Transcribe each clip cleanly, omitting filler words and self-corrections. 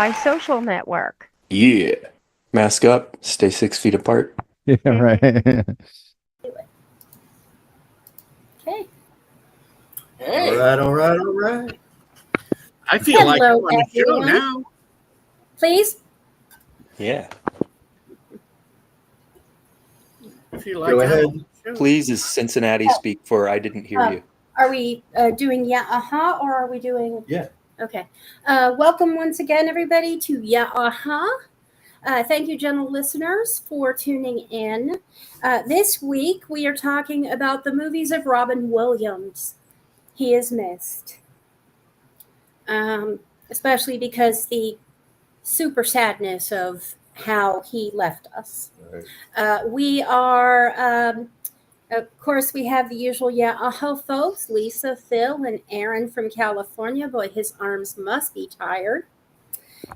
by social network. Yeah. Mask up, stay 6 feet apart. Yeah, right. Okay. Hey. All right. I feel like I'm Hello, on the show everyone. now. Please. Yeah. I feel like Go I'm ahead. on the show. Please, as Cincinnati speak for I didn't hear you. Are we doing YUH or are we doing? Yeah. Okay. Welcome once again, everybody, to YUH. Thank you, gentle listeners, for tuning in. This week, we are talking about the movies of Robin Williams. He is missed. Especially because the super sadness of how he left us. Right. We are, of course, we have the usual YUH folks, Lisa, Phil, and Aaron from California. Boy, his arms must be tired.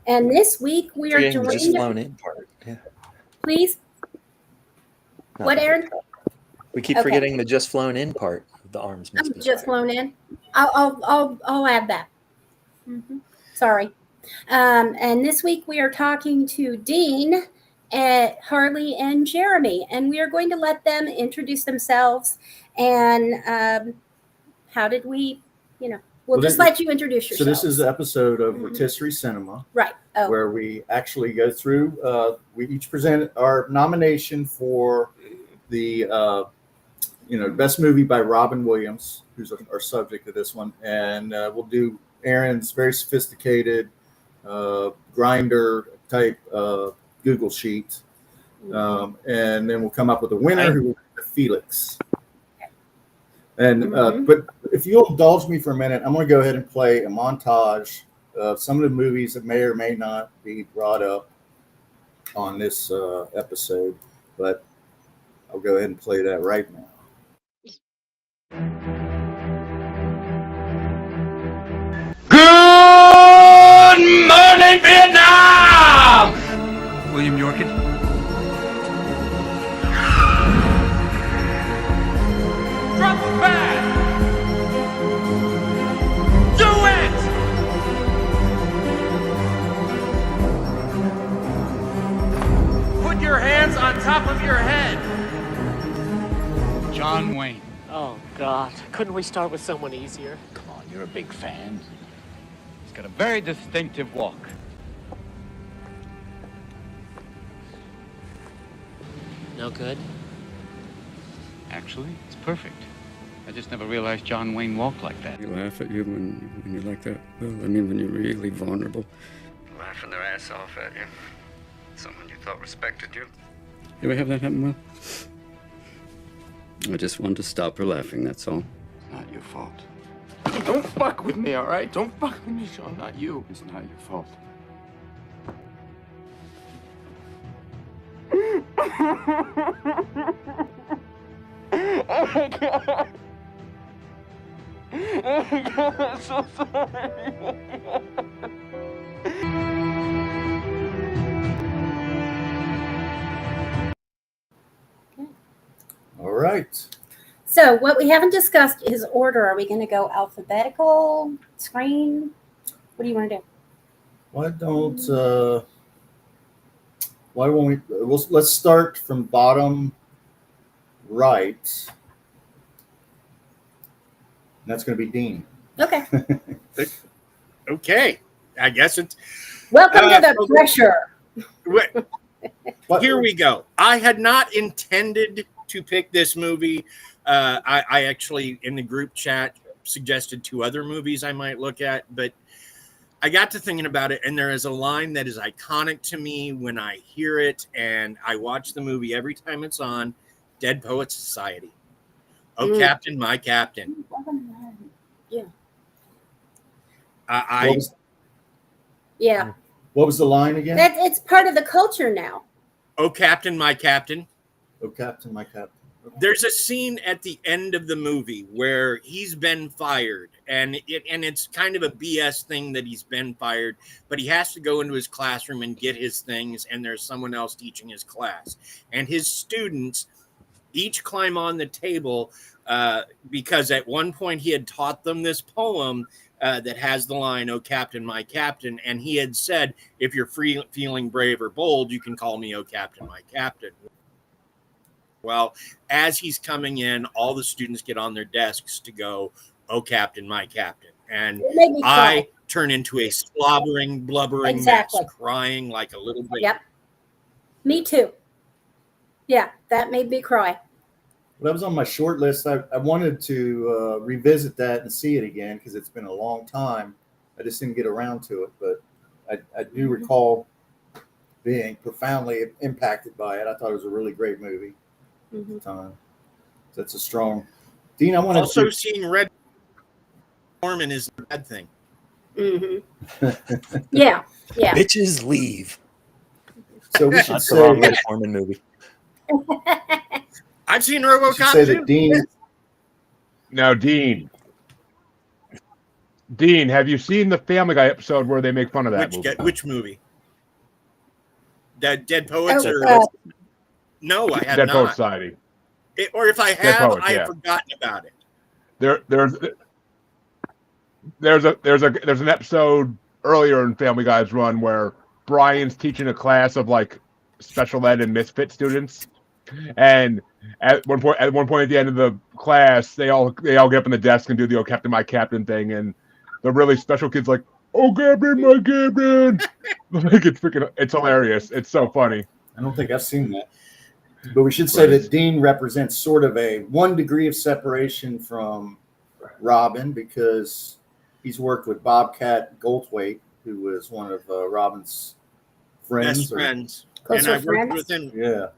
And this week we are Forgetting the joined. just flown in part. Yeah. Please. No. What, Aaron? We keep forgetting the just flown in part of the arms must be Just tired. flown in. I'll add that. Mm-hmm. Sorry. And this week we are talking to Dean, Harley, and Jeremy, and we are going to let them introduce themselves. And how did we, we'll just let you introduce yourself. So this is an episode of Rotisserie Cinema, right? Where we actually go through. We each present our nomination for the best movie by Robin Williams, who's our subject of this one, and we'll do Aaron's very sophisticated grinder type Google sheet, and then we'll come up with a winner who will be Felix. And but if you'll indulge me for a minute, I'm going to go ahead and play a montage of some of the movies that may or may not be brought up on this episode, but I'll go ahead and play that right now. Good morning, Vietnam! William Yorkin. Drop the pad! Do it! Put your hands on top of your head. John Wayne. Oh, God. Couldn't we start with someone easier? Come on, you're a big fan. He's got a very distinctive walk. No good? Actually, it's perfect. I just never realized John Wayne walked like that. They laugh at you when you're like that. Well, I mean, when you're really vulnerable. Laughing their ass off at you. Someone you thought respected you. You ever have that happen, Will? I just wanted to stop her laughing, that's all. It's not your fault. Don't fuck with me, all right? Don't fuck with me, Sean, not you. It's not your fault. Oh my God. Oh my God, I'm so sorry. All right. So what we haven't discussed is order. Are we going to go alphabetical, screen? What do you want to do? Why won't we? Let's start from bottom right. And that's going to be Dean. Okay. Okay. I guess it's... Welcome to the pressure. Here we go. I had not intended to pick this movie. I actually, in the group chat, suggested 2 other movies I might look at, but I got to thinking about it, and there is a line that is iconic to me when I hear it, and I watch the movie every time it's on, Dead Poets Society. Oh, Captain, my Captain. Yeah. Yeah. What was the line again? It's part of the culture now. Oh, Captain, my Captain. Oh, Captain, my Captain. Okay. There's a scene at the end of the movie where he's been fired, and it's kind of a BS thing that he's been fired, but he has to go into his classroom and get his things, and there's someone else teaching his class. And his students each climb on the table because at one point he had taught them this poem that has the line, "Oh, Captain, my Captain." And he had said, if you're feeling brave or bold, you can call me, "Oh, Captain, my Captain." Well, as he's coming in, all the students get on their desks to go, "Oh, Captain, my Captain." And I turn into a slobbering, blubbering mess, crying like a little baby. Yep. Me too. Yeah, that made me cry. Well, that was on my short list. I wanted to revisit that and see it again because it's been a long time. I just didn't get around to it, but I do recall being profoundly impacted by it. I thought it was a really great movie at the time. That's a strong. Dean, I want to also seeing Red Mormon is a bad thing. Yeah, yeah. Bitches leave. So we should That's say the wrong Red Mormon movie. I've seen RoboCop say too. that Dean. Now, Dean, have you seen the Family Guy episode where they make fun of that movie? Which movie? Dead Poets No, I have Dead not. Poet Society. Or if I have, Poets, I have forgotten about it. There's an episode earlier in Family Guy's run where Brian's teaching a class of like special ed and misfit students, and at one point at the end of the class, they all get up on the desk and do the "Oh, Captain, my Captain" thing, and the really special kid's like, "Oh, Captain, my Captain!" Like it's hilarious. It's so funny. I don't think I've seen that. But we should say that Dean represents sort of a 1 degree of separation from Robin because he's worked with Bobcat Goldthwait, who was one of Robin's friends. Best friends. And I've worked with him. Yeah.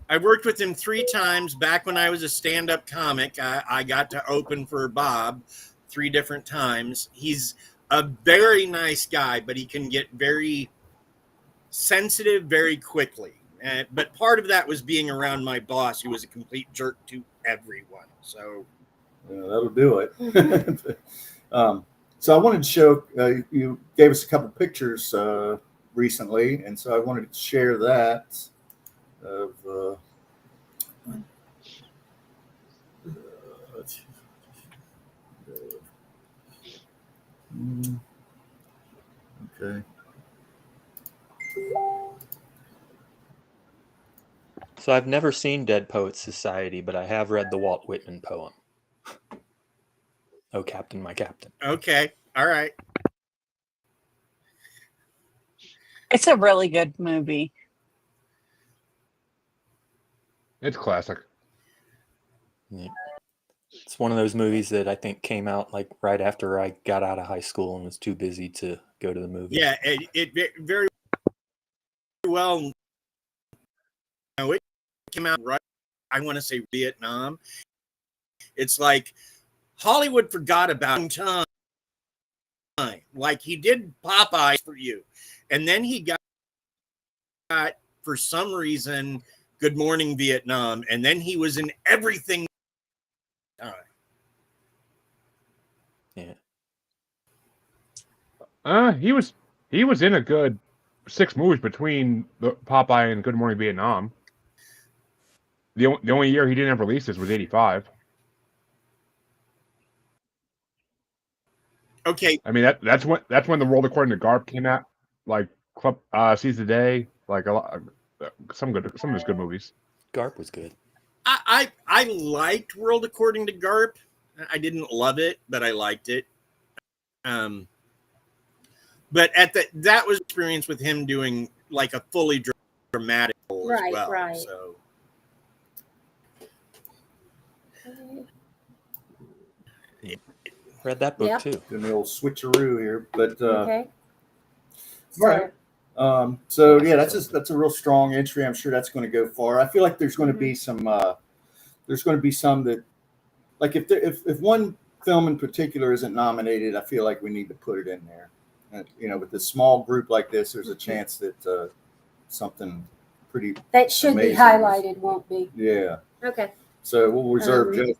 I worked with him 3 times back when I was a stand-up comic. I got to open for Bob 3 different times. He's a very nice guy, but he can get very sensitive very quickly. But part of that was being around my boss, who was a complete jerk to everyone. So that'll do it. So I wanted to show you gave us a couple pictures recently, and so I wanted to share that of okay. So I've never seen Dead Poets Society, but I have read the Walt Whitman poem. "Oh, Captain, my Captain." Okay. All right. It's a really good movie. It's classic. Yeah. It's one of those movies that I think came out like right after I got out of high school and was too busy to go to the movie. Yeah, it very well. You know, it came out right. I want to say Vietnam. It's like Hollywood forgot about time. Like he did Popeye for you, and then he got for some reason Good Morning Vietnam, and then he was in everything. Yeah. He was in a good 6 movies between the Popeye and Good Morning Vietnam. The only year he didn't have releases was 85. Okay. I mean that's when The World According to Garp came out, like Club Seize the Day, like a lot, some of his good movies. Garp was good. I liked World According to Garp. I didn't love it, but I liked it. But that was experience with him doing like a fully dramatic role as well. Right. So Read that book too. Doing the old switcheroo here, but Okay. all right. So yeah, that's a real strong entry. I'm sure that's going to go far. I feel like there's going to be some. There's going to be some that, like, if one film in particular isn't nominated, I feel like we need to put it in there. And, you know, with a small group like this, there's a chance that something pretty that should be highlighted won't be. Yeah. Okay. So we'll reserve judgment.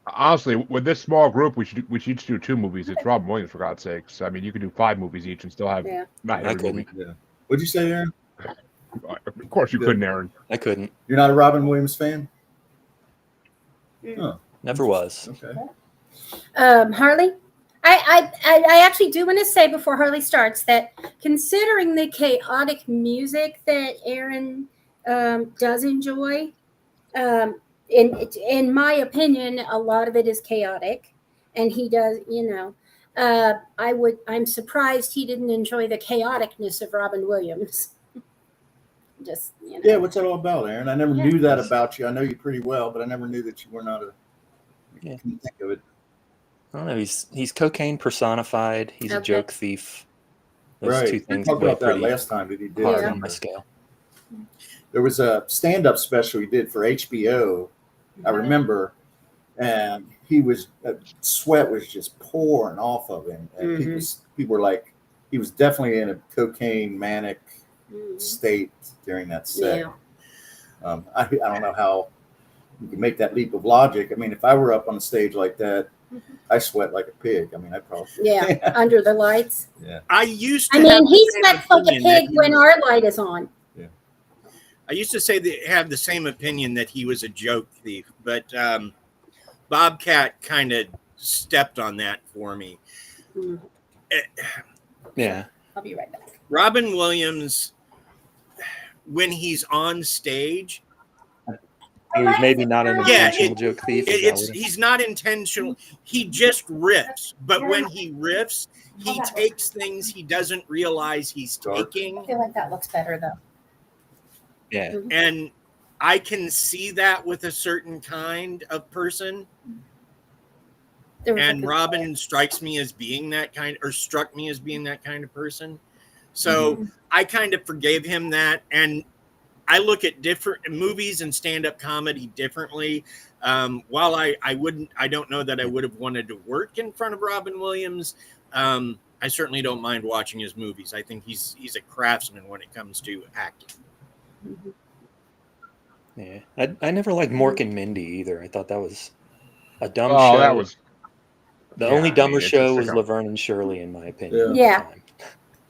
Honestly, with this small group, we should each do 2 movies. It's Robin Williams, for God's sakes. I mean, you could do 5 movies each and still have not every movie. Yeah. What'd you say, Aaron? Of course you couldn't, Aaron. I couldn't. You're not a Robin Williams fan? Never was. Okay. Harley, I actually do want to say before Harley starts that considering the chaotic music that Aaron does enjoy, in my opinion, a lot of it is chaotic, and he does, I'm surprised he didn't enjoy the chaoticness of Robin Williams. Just, Yeah, what's that all about, Aaron? I never knew that about you. I know you pretty well, but I never knew that you were not a. Yeah. Couldn't think of it. I don't know. He's cocaine personified. He's a joke thief. Those two things We talked weigh about that pretty last time that he did hard on my scale. There was a stand-up special he did for HBO. I remember, and he was sweat was just pouring off of him, and people were like, he was definitely in a cocaine manic state during that set. Yeah. I don't know how you can make that leap of logic. I mean, if I were up on a stage like that, I sweat like a pig. I mean, I probably under the lights. Yeah. I used to. I mean, he sweats like a pig when our light is on. Yeah. I used to say have the same opinion that he was a joke thief, but Bobcat kind of stepped on that for me. Yeah. I'll be right back. Robin Williams, when he's on stage, He was maybe not an intentional joke thief. He's not intentional. He just riffs. But when he riffs, he takes things he doesn't realize he's taking. I feel like that looks better though. Yeah. And I can see that with a certain kind of person. And Robin strikes me as being that kind, or struck me as being that kind of person. So I kind of forgave him that. And I look at different movies and stand-up comedy differently. While I don't know that I would have wanted to work in front of Robin Williams. I certainly don't mind watching his movies. I think he's a craftsman when it comes to acting. Yeah, I never liked Mork and Mindy either. I thought that was a dumb show. Oh, that was the only dumber it's show just was like Laverne and Shirley, in my opinion. Yeah.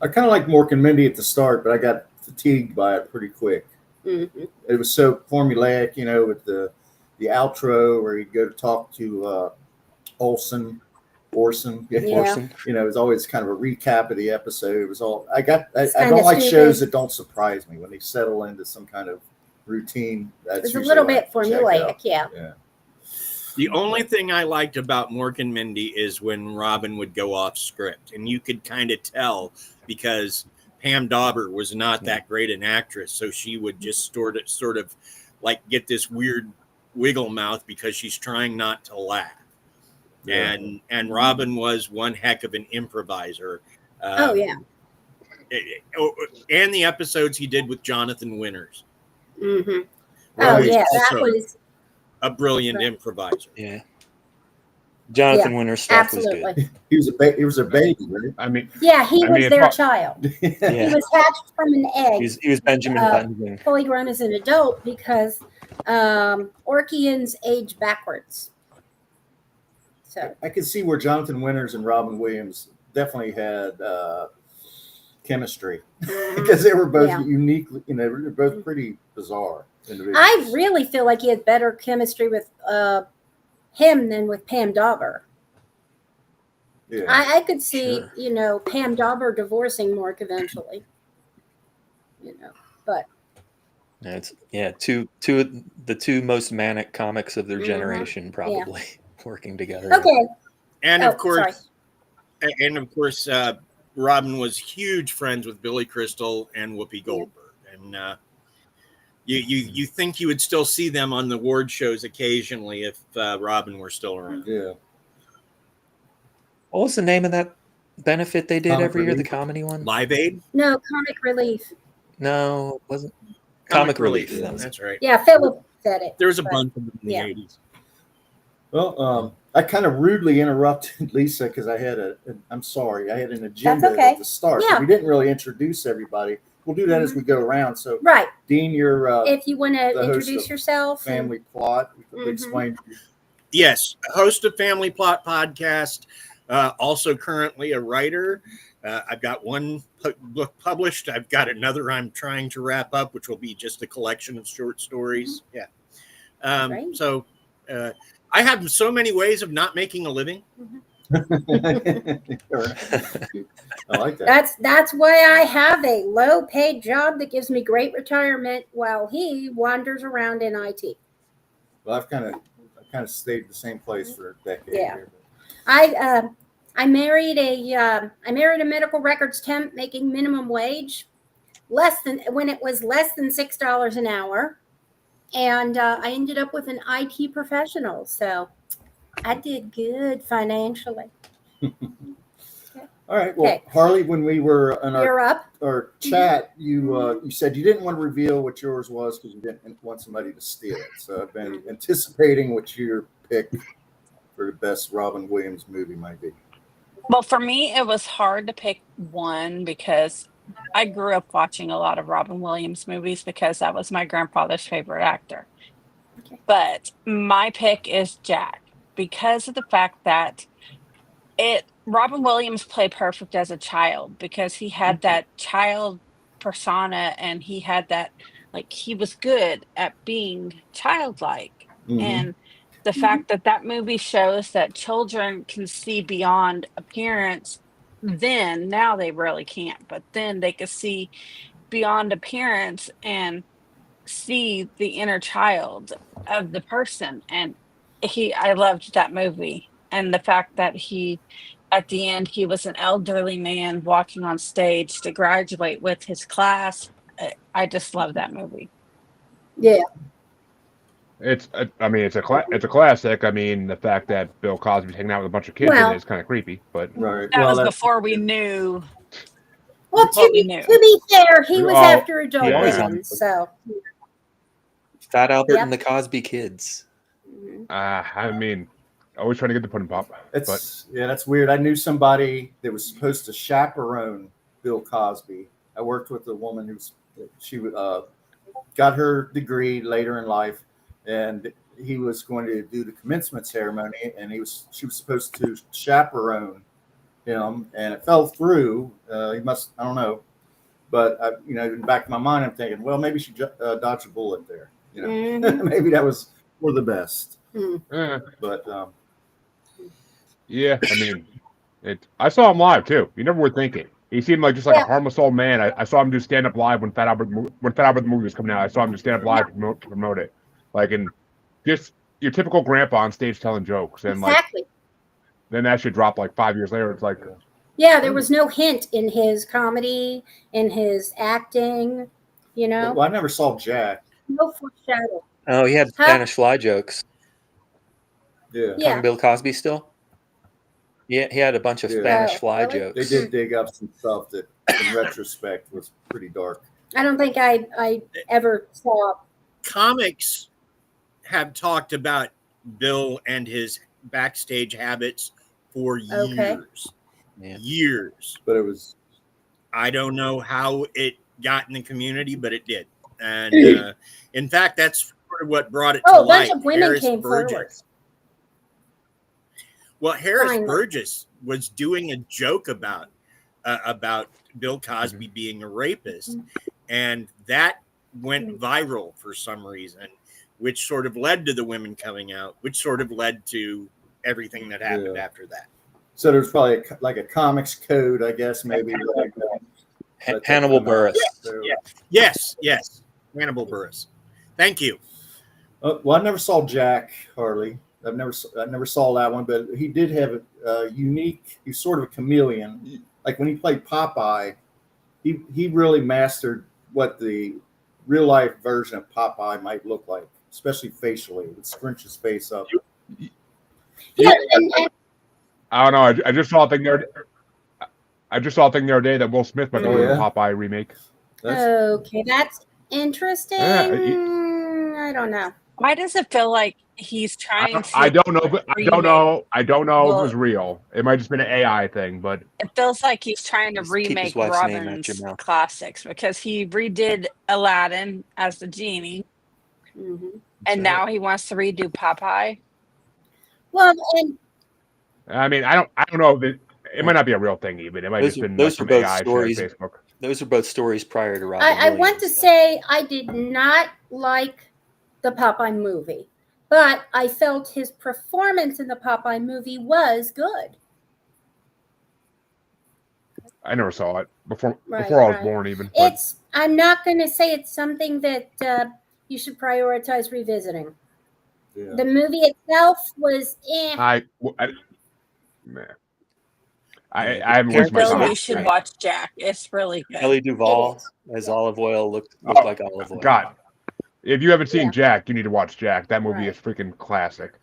I kind of like Mork and Mindy at the start, but I got fatigued by it pretty quick. It was so formulaic, with the outro where he'd go to talk to Orson. Orson. It was always kind of a recap of the episode. It was all I don't like shows that don't surprise me when they settle into some kind of routine. It's a little bit formulaic, yeah. The only thing I liked about Mork and Mindy is when Robin would go off script, and you could kind of tell because Pam Dauber was not that great an actress, so she would just sort of like get this weird wiggle mouth because she's trying not to laugh. Yeah. And Robin was one heck of an improviser. Oh yeah. And the episodes he did with Jonathan Winters. Oh yeah, that was a brilliant improviser. Yeah. Jonathan Winters stuff was good. He was a baby, right? I mean, he was their child. Yeah. He was hatched from an egg. He was Benjamin Button. Fully grown as an adult because Orkians age backwards. So I can see where Jonathan Winters and Robin Williams definitely had chemistry because they were both uniquely, they were both pretty bizarre individuals. I really feel like he had better chemistry with him than with Pam Dauber. Yeah. I could see, Pam Dauber divorcing Mork eventually. But it's the two most manic comics of their generation, probably working together. Okay. And of course, Robin was huge friends with Billy Crystal and Whoopi Goldberg, and you think you would still see them on the award shows occasionally if Robin were still around. Yeah. What was the name of that benefit they did Comic every year? Relief. The comedy one? Live Aid? no, Comic Relief. No, it wasn't. Comic Relief. Yeah, that's right. Yeah, Philip said it. There was a bunch of them in the 80s. Well, I kind of rudely interrupted Lisa because I had I'm sorry, I had an agenda That's okay. at the start. Yeah. So we didn't really introduce everybody. We'll do that as we go around. So, Right. Dean, you're If you want to the host introduce of yourself. Family Plot. Explain. Yes, host of Family Plot Podcast, also currently a writer. I've got one book published. I've got another I'm trying to wrap up, which will be just a collection of short stories. Yeah. Great. So I have so many ways of not making a living. I like that. That's why I have a low-paid job that gives me great retirement while he wanders around in IT. Well, I've kind of stayed the same place for a decade. Yeah. Here, I married a medical records temp making minimum wage, when it was less than $6 an hour, and I ended up with an IT professional. So I did good financially. All right. Well, Okay. Harley, when we were in You're up. our chat, you said you didn't want to reveal what yours was because you didn't want somebody to steal it. So I've been anticipating what your pick for the best Robin Williams movie might be. Well, for me, it was hard to pick one because I grew up watching a lot of Robin Williams movies because that was my grandfather's favorite actor. Okay. But my pick is Jack because of the fact that Robin Williams played perfect as a child because he had that child persona and he had that, like, he was good at being childlike. And the fact that that movie shows that children can see beyond appearance, now they really can't, but then they could see beyond appearance and see the inner child of the person. And I loved that movie. And the fact that at the end, he was an elderly man walking on stage to graduate with his class. I just love that movie. Yeah. It's a classic. I mean, the fact that Bill Cosby's hanging out with a bunch of kids in it is kind of creepy, but right. That was before we knew. Well, to be fair, he was after adult women, so. Fat Albert and the Cosby Kids. I mean, always trying to get the pudding pop. That's weird. I knew somebody that was supposed to chaperone Bill Cosby. I worked with a woman she got her degree later in life, and he was going to do the commencement ceremony, and she was supposed to chaperone him, and it fell through. I don't know, but in the back of my mind, I'm thinking, well, maybe she dodged a bullet there. Maybe that was for the best. But yeah, I mean, I saw him live too. You never would think it. He seemed like just like a harmless old man. I saw him do stand up live when Fat Albert the movie was coming out. I saw him do stand up live to promote it, and just your typical grandpa on stage telling jokes, and then that shit dropped 5 years later. It's like, yeah, there was no hint in his comedy, in his acting. Well, I never saw Jack. No foreshadow. Oh, he had Spanish fly jokes. Yeah. Bill Cosby still? Yeah, he had a bunch of Spanish fly jokes. They did dig up some stuff that, in retrospect, was pretty dark. I don't think I ever saw. Comics have talked about Bill and his backstage habits for years. Years. But it was... I don't know how it got in the community, but it did. And in fact, that's sort of what brought it to light. A bunch of women came forward. Well, Harris Burgess was doing a joke about Bill Cosby being a rapist, and that went viral for some reason, which sort of led to the women coming out, which sort of led to everything that happened after that. So there's probably a comics code, I guess, maybe. Hannibal Buress. Yes. Hannibal Buress. Thank you. Well, I never saw Jack, Harley. I never saw that one, but he did have a unique. He's sort of a chameleon. Like when he played Popeye, he really mastered what the real life version of Popeye might look like, especially facially. It would scrunch his face up. Yeah, I don't know. I just saw a thing there. I just saw a thing the other day that Will Smith might be doing a Popeye remake. Okay, that's interesting. I don't know. Why does it feel like he's trying to? I don't know. I don't know if it was real. It might just been an AI thing, but it feels like he's trying to remake Robin's classics because he redid Aladdin as the genie, and now he wants to redo Popeye. Well, and I mean, I don't know if it might not be a real thing even. It might have been those some are both AI stories. on Facebook. Those are both stories prior to Robin I Williams. want to say I did not like the Popeye movie, But I felt his performance in the Popeye movie was good. I never saw it before Right, I was right. born, even. But I'm not going to say it's something that you should prioritize revisiting. Yeah. The movie itself was I haven't wasted my Bill, time. you should watch Jack. It's really good. Kelly Duvall as olive oil looked like olive oil. God, if you haven't seen Jack, you need to watch Jack. That movie is freaking classic.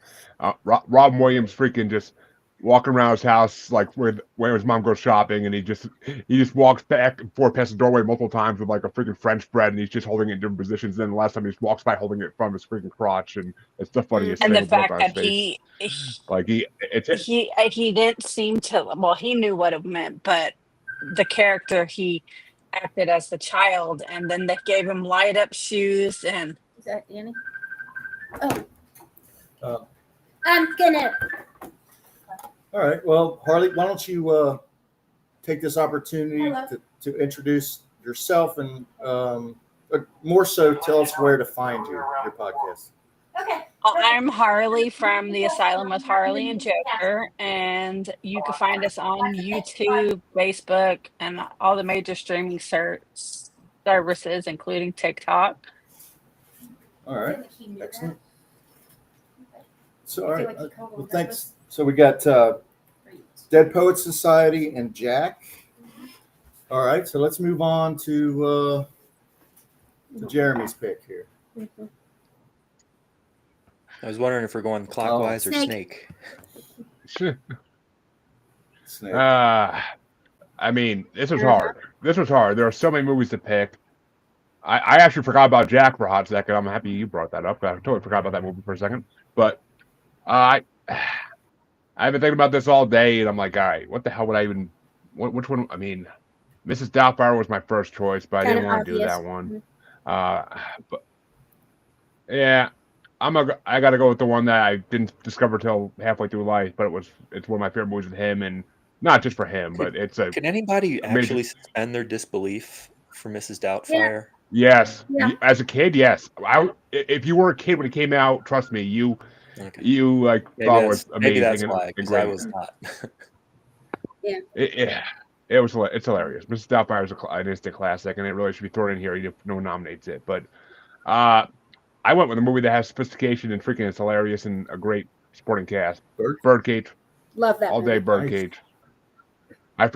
Robin Williams freaking just walking around his house like when his mom goes shopping, and he just walks back and forth past the doorway multiple times with like a freaking French bread, and he's just holding it in different positions. Then the last time he just walks by holding it from his freaking crotch, and it's the funniest And thing. the fact on his that face. he didn't seem to, well, he knew what it meant, but the character, he acted as the child, and then they gave him light up shoes. And is that Annie? Oh, I'm gonna. All right. Well, Harley, why don't you take this opportunity to introduce yourself and more so tell us where to find your podcast. Okay. I'm Harley from the Asylum with Harley and Joker, and you can find us on YouTube, Facebook, and all the major streaming services, including TikTok. All right. Excellent. So, all right. Well, thanks. So we got Dead Poets Society and Jack. All right. So let's move on to Jeremy's pick here. I was wondering if we're going clockwise or snake. Snake. I mean, this was hard. There are so many movies to pick. I actually forgot about Jack for a hot second. I'm happy you brought that up. I totally forgot about that movie for a second. But I've been thinking about this all day, and I'm like, all right, what the hell would I even? Which one? I mean, Mrs. Doubtfire was my first choice, but I didn't want to do that one. But yeah, I got to go with the one that I didn't discover till halfway through life, but it's one of my favorite movies with him, and not just for him, but it's a. Can anybody actually suspend their disbelief for Mrs. Doubtfire? Yes, as a kid, yes. If you were a kid when it came out, trust me, you like thought it was amazing. Maybe that's why, because I was not. It's hilarious. Mrs. Doubtfire is an instant classic, and it really should be thrown in here. Even if no one nominates it, but I went with a movie that has sophistication and freaking is hilarious and a great supporting cast. Birdcage. Love that all movie. day. Birdcage. I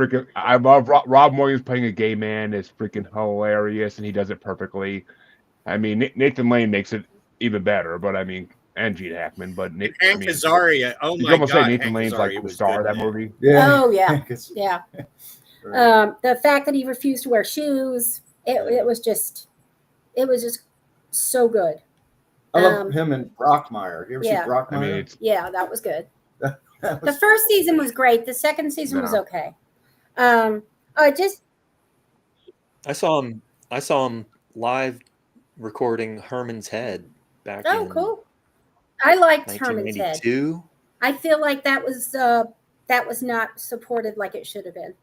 love Rob Williams playing a gay man is freaking hilarious, and he does it perfectly. I mean, Nathan Lane makes it even better, but I mean, and Gene Hackman, but Hank Azaria. Oh you my can almost God, say Nathan Hank Lane's Azaria like the star of that movie. Yeah. Oh yeah, yeah. The fact that he refused to wear shoes, it was just so good. I love him and Brockmire. You ever see Brockmire? I mean, yeah, that was good. The first season was great. The second season was okay. I saw him live recording Herman's Head back in cool. I liked Herman's Head. 1992. I feel like that was not supported like it should have been.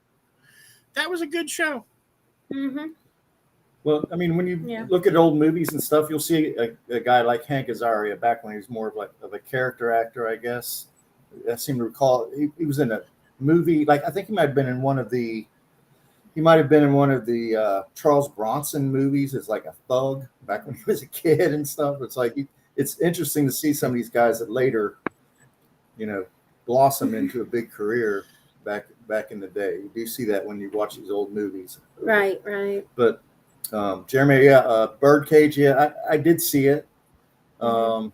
That was a good show. Mm-hmm. Well, I mean, when you look at old movies and stuff, you'll see a guy like Hank Azaria back when he was more of a character actor, I guess. I seem to recall he was in a movie, like I think he might have been in one of the Charles Bronson movies as like a thug back when he was a kid and stuff. It's like it's interesting to see some of these guys that later, blossom into a big career back in the day. You do see that when you watch these old movies. Right. But Jeremy, Birdcage, I did see it. Now,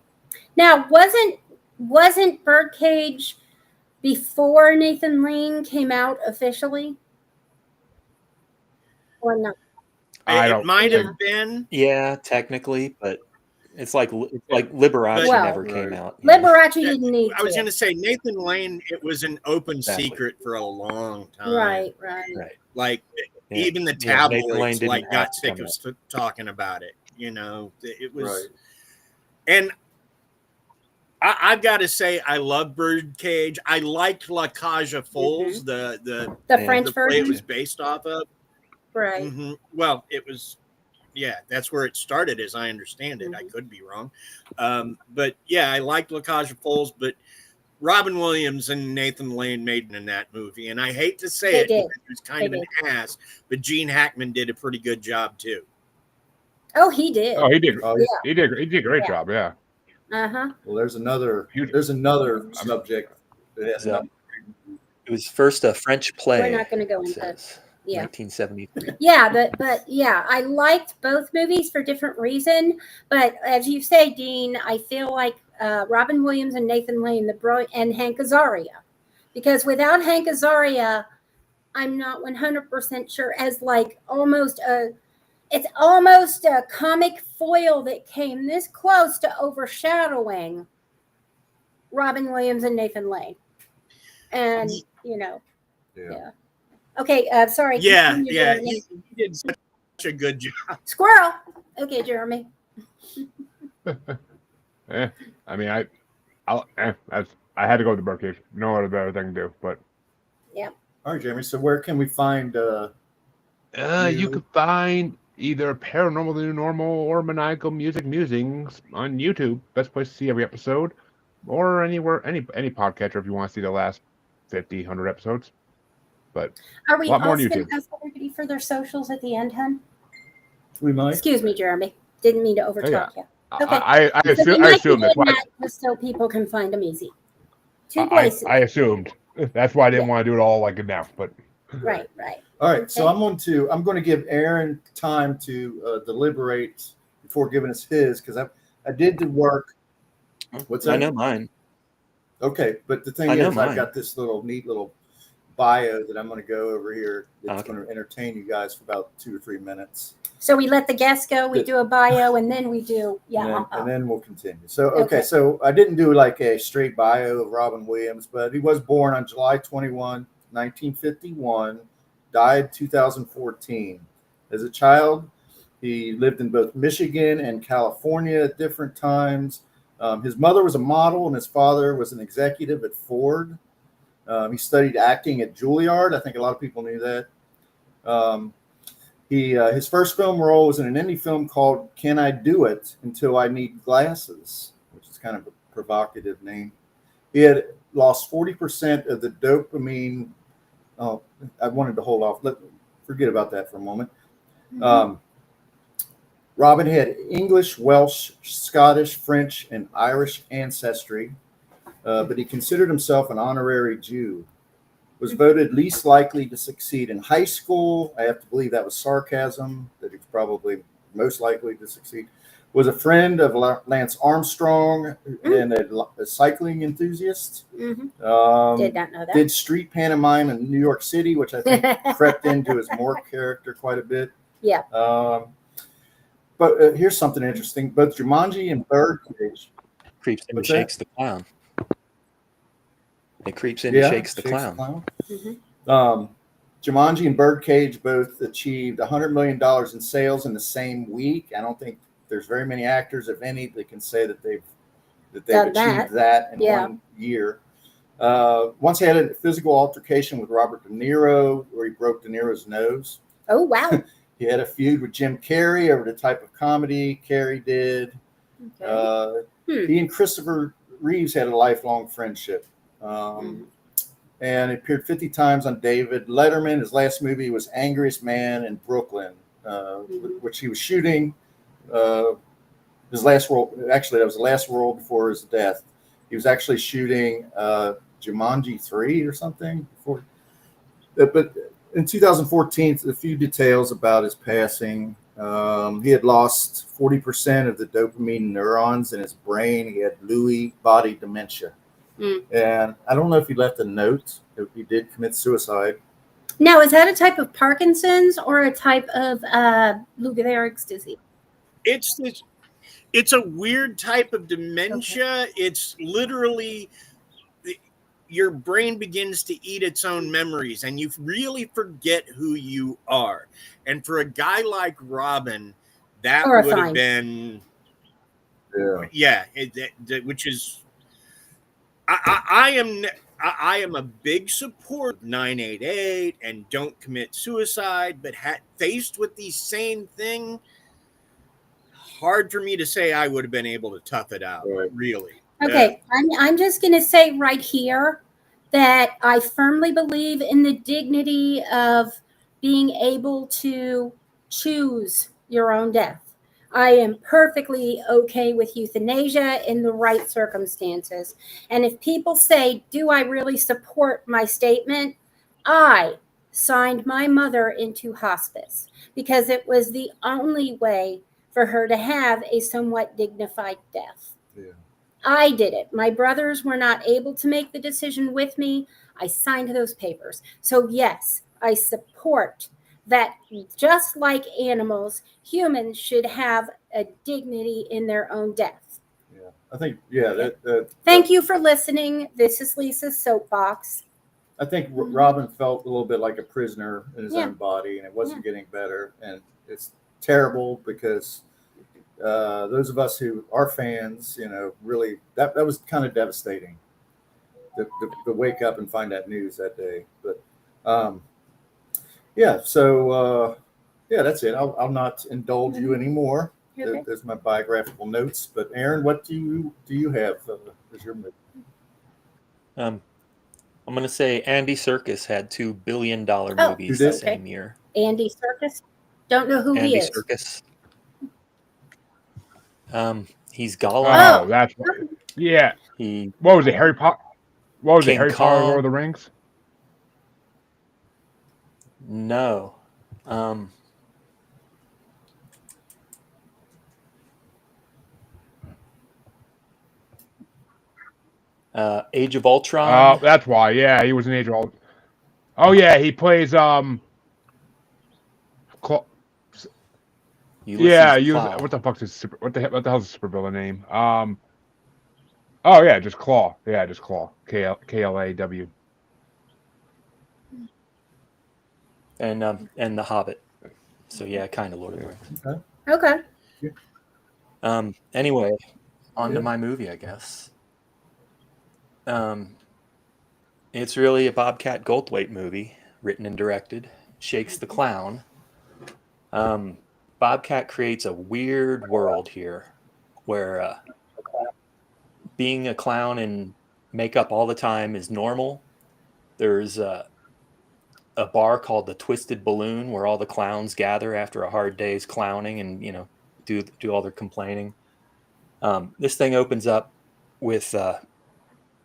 wasn't Birdcage before Nathan Lane came out officially? Or not? It might have been. Yeah, technically, but it's like Liberace never came out. Liberace didn't need I was going to say Nathan Lane. It was an open secret for a long time. Right. Like even the tabloids got sick of talking about it. It was, and I've got to say I love Birdcage. I liked La Cage aux Folles, the French version it was based off of. Right. Mm-hmm. Well, it was Yeah, that's where it started, as I understand it. I could be wrong. But yeah, I liked La Cage aux Folles, but Robin Williams and Nathan Lane made in that movie. And I hate to say it, because he was kind of an ass, but Gene Hackman did a pretty good job too. Oh, he did. Oh, he did. Oh, He did a great job. Yeah. Uh-huh. Well, there's another subject that has nothing. It was first a French play. We're not going to go into says, yeah. 1973. Yeah, but yeah, I liked both movies for different reason. But as you say, Dean, I feel like Robin Williams and Nathan Lane, and Hank Azaria, because without Hank Azaria, I'm not 100% sure. As like it's almost a comic foil that came this close to overshadowing Robin Williams and Nathan Lane, and yeah. Okay, sorry. Yeah, he did such a good job. Squirrel. Okay, Jeremy. I mean, I had to go to the Birdcage. No other better thing to do, but yeah. All right, Jeremy. So where can we find? You can find either Paranormal the New Normal or Maniacal Music Musings on YouTube. Best place to see every episode, or anywhere, any podcatcher if you want to see the last 50, 100 episodes. But are we a lot more on also going YouTube. to ask everybody for their socials at the end, hun? We might. Excuse me, Jeremy. Didn't mean to overtalk you. Okay. I assume that's why. Just so people can find them easy. Two places. I assumed. That's why I didn't want to do it all like now. But right. All right. So I'm going to give Aaron time to deliberate before giving us his, because I did the work. What's that? I know mine. Okay, but the thing is, I've got this neat little bio that I'm going to go over here. That's going to entertain you guys for about 2 or 3 minutes. So we let the guests go. We do a bio, and then we do and then we'll continue. So okay, so I didn't do like a straight bio of Robin Williams, but he was born on July 21, 1951, died 2014. As a child, he lived in both Michigan and California at different times. His mother was a model, and his father was an executive at Ford. He studied acting at Juilliard. I think a lot of people knew that. His first film role was in an indie film called Can I Do It Until I Need Glasses, which is kind of a provocative name. He had lost 40% of the dopamine. Oh, I wanted to hold off. Forget about that for a moment. Robin had English, Welsh, Scottish, French, and Irish ancestry, but he considered himself an honorary Jew. Was voted least likely to succeed in high school. I have to believe that was sarcasm, that he was probably most likely to succeed. Was a friend of Lance Armstrong and a cycling enthusiast. Did not know that. Did street pantomime in New York City, which I think crept into his Mork character quite a bit. Yeah. But here's something interesting. Both Jumanji and Birdcage. Creeps in and shakes the clown. It creeps in and shakes the clown. Jumanji and Birdcage both achieved $100 million in sales in the same week. I don't think there's very many actors, if any, that can say that they've achieved that in 1 year. Once he had a physical altercation with Robert De Niro, where he broke De Niro's nose. Oh, wow. He had a feud with Jim Carrey over the type of comedy Carrey did. Okay. He and Christopher Reeves had a lifelong friendship. And he appeared 50 times on David Letterman. His last movie was Angriest Man in Brooklyn, which he was shooting. His last role, actually, that was the last role before his death. He was actually shooting Jumanji 3 or something before. But in 2014, a few details about his passing. He had lost 40% of the dopamine neurons in his brain. He had Lewy body dementia. And I don't know if he left a note, if he did commit suicide. Now, is that a type of Parkinson's or a type of Lou Gehrig's disease? It's a weird type of dementia. Okay. It's literally your brain begins to eat its own memories, and you really forget who you are. And for a guy like Robin, that would have been, which is. I am a big supporter of 988 and don't commit suicide, but faced with the same thing, hard for me to say I would have been able to tough it out. Right. Really. Okay, I'm just going to say right here that I firmly believe in the dignity of being able to choose your own death. I am perfectly okay with euthanasia in the right circumstances. And if people say, do I really support my statement? I signed my mother into hospice because it was the only way for her to have a somewhat dignified death. Yeah. I did it. My brothers were not able to make the decision with me. I signed those papers. So yes, I support that. Just like animals, humans should have a dignity in their own death. Yeah. I think, yeah. Thank you for listening. This is Lisa's soapbox. I think Robin felt a little bit like a prisoner in his Yeah. own body, and it wasn't getting better. And it's terrible because those of us who are fans, really, that was kind of devastating to wake up and find that news that day. But yeah, so yeah, that's it. I'll not indulge you anymore. Okay. There's my biographical notes. But Aaron, what do you have as your movie? I'm going to say Andy Serkis had $2 billion Oh, movies you the did? same year. Andy Serkis? Don't know who Andy he is. Serkis. He's Gollum. Oh, that's yeah. He What was it? Harry Potter. What was it? King Harry Potter, Kong. Lord of the Rings. No. Age of Ultron. Oh, that's why. Yeah, he was an Age of Ultron. Oh yeah, he plays Ulysses yeah, Klaue. what the fuck's his super? What the hell's his supervillain name? Oh yeah, just Claw. Yeah, just Claw. Klaw. And The Hobbit. So yeah, kind of Lord of the Rings. Okay. Anyway, on to my movie, I guess. It's really a Bobcat Goldthwait movie, written and directed. Shakes the Clown. Bobcat creates a weird world here where being a clown and makeup all the time is normal. There's a bar called the Twisted Balloon where all the clowns gather after a hard day's clowning and, do all their complaining. This thing opens up with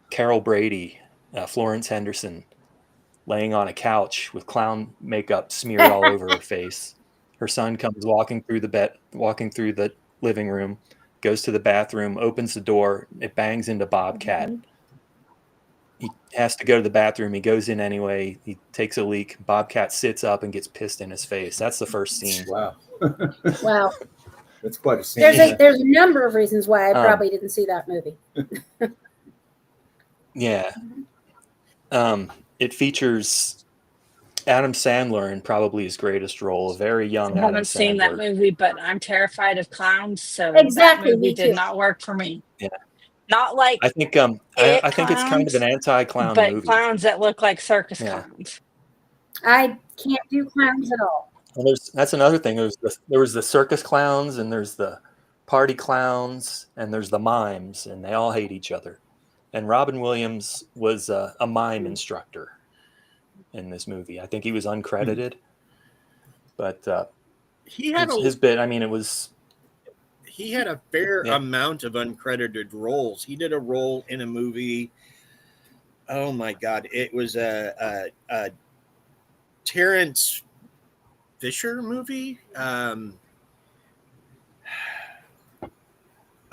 Carol Brady, Florence Henderson, laying on a couch with clown makeup smeared all over her face. Her son comes walking through the living room, goes to the bathroom, opens the door. It bangs into Bobcat. Mm-hmm. He has to go to the bathroom. He goes in anyway. He takes a leak. Bobcat sits up and gets pissed in his face. That's the first scene. Wow. Wow. That's quite a scene. There's a number of reasons why I probably didn't see that movie. Yeah. It features Adam Sandler in probably his greatest role, a very young I haven't seen that movie, but I'm terrified of clowns, so Exactly, that movie me did too. not work for me. Yeah. Not like I think I think it's kind of an anti-clown but movie. clowns that look like circus clowns. I can't do clowns at all. And that's another thing. There was the circus clowns, and there's the party clowns, and there's the mimes, and they all hate each other. And Robin Williams was a mime instructor in this movie. I think he was uncredited, but he had his bit. I mean, it was. He had a fair amount of uncredited roles. He did a role in a movie. Oh my God! It was a Terrence Fisher movie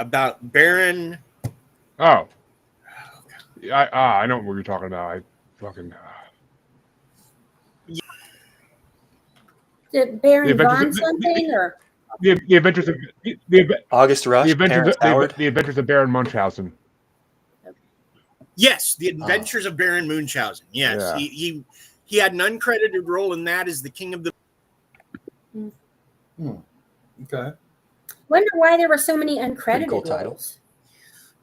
about Baron. Oh. I know what you're talking about. I fucking. Did Baron Von something or? The Adventures of August Rush. The Adventures of Baron Munchausen. Yes, The Adventures of Baron Munchausen. Yes, yeah. He had an uncredited role in that as the king of the. Okay. Wonder why there were so many uncredited roles. Titles.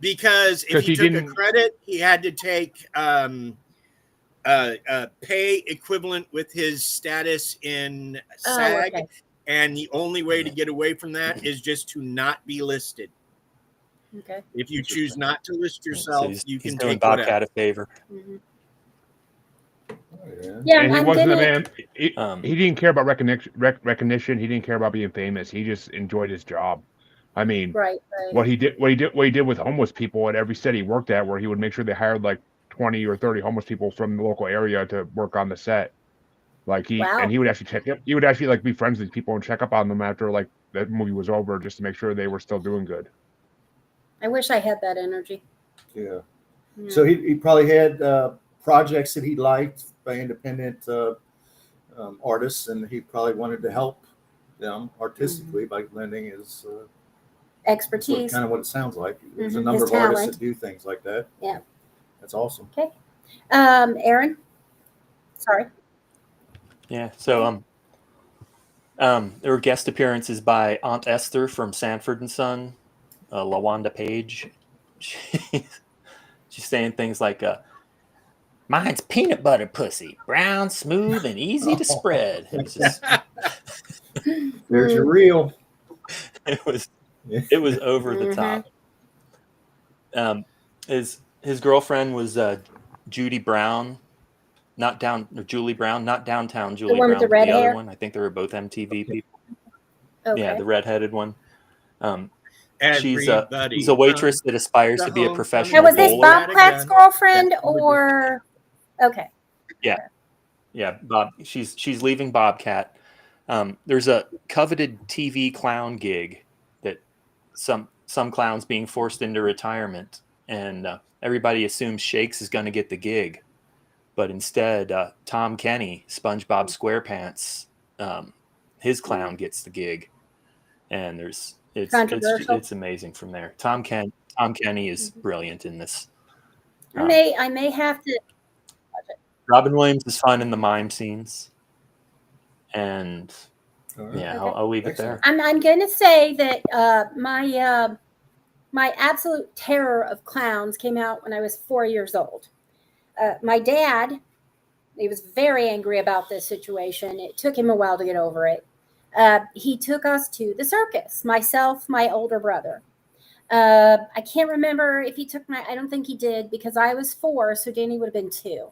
Because if he took a credit, he had to take pay equivalent with his status in SAG. Okay. And the only way to get away from that is just to not be listed. Okay. If you choose not to list yourself, So he's can doing take Bobcat whatever. a favor. Mm-hmm. Yeah, And he I'm wasn't gonna. a man. He didn't care about recognition. He didn't care about being famous. He just enjoyed his job. I mean, Right. what he did with homeless people at every set he worked at, where he would make sure they hired like 20 or 30 homeless people from the local area to work on the set. Like he would actually check up. He would actually like be friends with these people and check up on them after like the movie was over, just to make sure they were still doing good. I wish I had that energy. Yeah. So he probably had projects that he liked by independent artists, and he probably wanted to help them artistically by lending his expertise. Kind of what it sounds like. There's a His number of talent. artists that do things like that. Yeah. That's awesome. Okay. Aaron? Sorry. Yeah. So there were guest appearances by Aunt Esther from Sanford and Son, LaWanda Page. She's saying things like, "Mine's peanut butter pussy, brown, smooth, and easy to spread." It was just There's your reel. It was over the top. His girlfriend was Julie Brown, not downtown Julie Brown, one with the but red the hair? other one. I think they were both MTV people. Okay. Yeah, the redheaded one. She's Everybody a waitress that aspires to be a Now, professional Now, was this bowler. Bobcat's girlfriend or? Okay. Yeah, Bob. She's leaving Bobcat. There's a coveted TV clown gig that some clowns being forced into retirement, and everybody assumes Shakes is going to get the gig, but instead Tom Kenny, SpongeBob SquarePants, his clown gets the gig, and it's amazing from there. Tom Kenny is brilliant in this. I may have to. Robin Williams is fun in the mime scenes, and yeah, Okay. I'll leave it there. I'm going to say that my absolute terror of clowns came out when I was 4 years old. My dad, he was very angry about this situation. It took him a while to get over it. He took us to the circus, myself, my older brother. I can't remember if he took I don't think he did, because I was 4, so Danny would have been 2.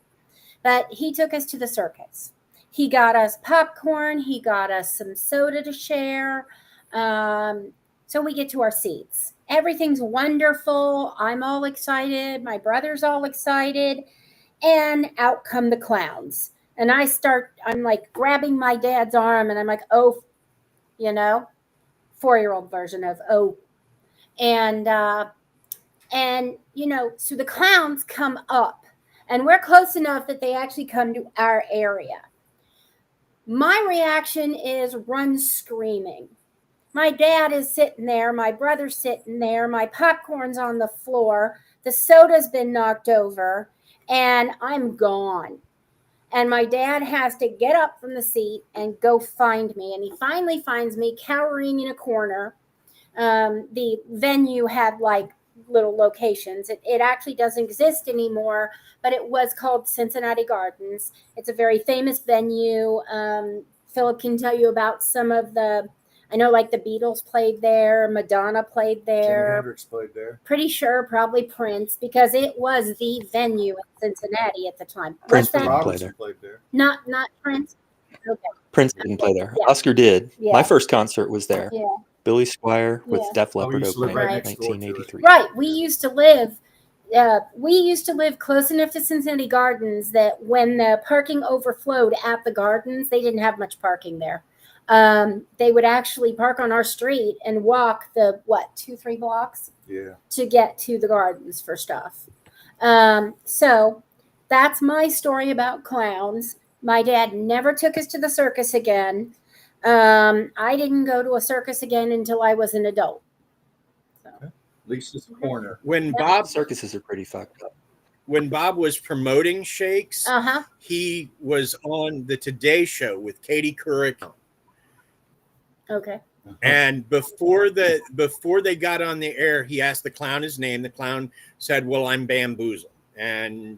But he took us to the circus. He got us popcorn. He got us some soda to share. So we get to our seats. Everything's wonderful. I'm all excited. My brother's all excited. And out come the clowns. And I'm like grabbing my dad's arm, and I'm like, oh, 4-year-old version of, oh. And so the clowns come up. And we're close enough that they actually come to our area. My reaction is run screaming. My dad is sitting there. My brother's sitting there. My popcorn's on the floor. The soda's been knocked over. And I'm gone. And my dad has to get up from the seat and go find me. And he finally finds me cowering in a corner. The venue had like little locations. It actually doesn't exist anymore, but it was called Cincinnati Gardens. It's a very famous venue. Philip can tell you about some of I know like the Beatles played there, Madonna played there. Jimi Hendrix played there. Pretty sure probably Prince, because it was the venue in Cincinnati at the time. Prince didn't play there. Played there. Not Prince? Okay. Prince didn't play there. Yeah. Oscar did. Yeah. My first concert was there. Yeah. Billy Squire with Def Leppard used to live opening right in next door to it. 1983. Right. We used to live close enough to Cincinnati Gardens that when the parking overflowed at the gardens, they didn't have much parking there. They would actually park on our street and walk 2-3 blocks to get to the gardens for stuff. So that's my story about clowns. My dad never took us to the circus again. I didn't go to a circus again until I was an adult. At least it's a corner. When Circuses are pretty fucked up. When Bob was promoting Shakes, Uh-huh. he was on the Today Show with Katie Couric. Okay. And before they got on the air, he asked the clown his name. The clown said, "Well, I'm Bamboozle." And